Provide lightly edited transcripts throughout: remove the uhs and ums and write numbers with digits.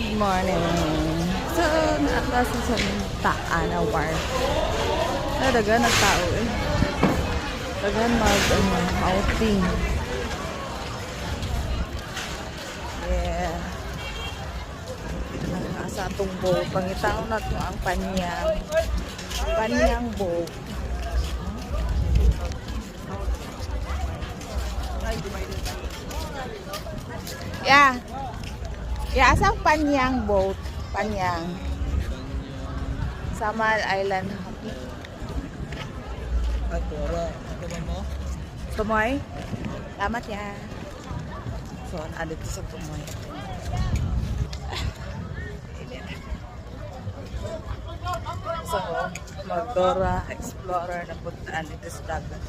Good morning. So, nasa sa Taan Awar. Dagan na tao eh. Dagan outing. Yeah. Sa atong boat. Pangitaon na ito ang panyang. Panyang boat. Yeah. Yeah, asang Panyang boat? Panyang. Samal Island. Tumoy? Salamat ya. So, ano dito sa Tumoy? So, Magdora Explorer na puntaan dito sa dagat.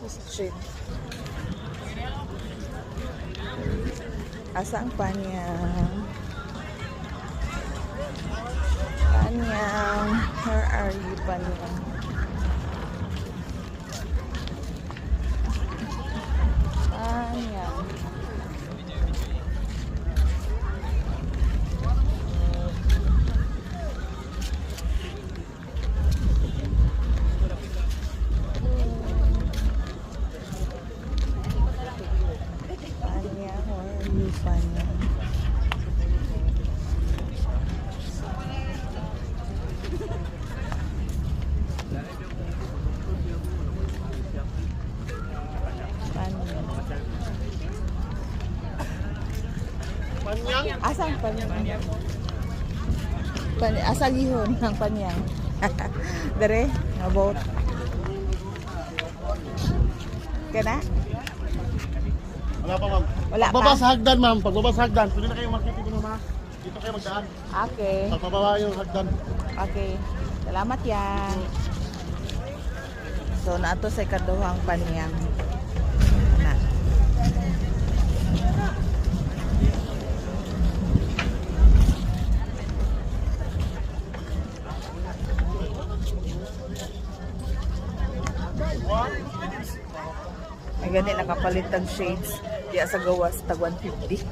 Street. Asang Panyang? Panyang, where are you, Panyang? Panyang. Panyang, where are you, Panyang? Panyang? Asang Panyang? Asang ihon ng Panyang? Dere, nga boat. Kana? Wala pa, ma'am. Wala pa? Pagbaba sa hagdan, ma'am. Pagbaba sa hagdan. Pwede na kayo makikita mo, ma'am. Dito kayo magdaan. Okay. Pagbaba yung hagdan. Okay. Salamat yan. So, naato sa ikaduhang Panyang. Na. Ay, gani nakapalit ng shades. Diya sa gawas, tag 150.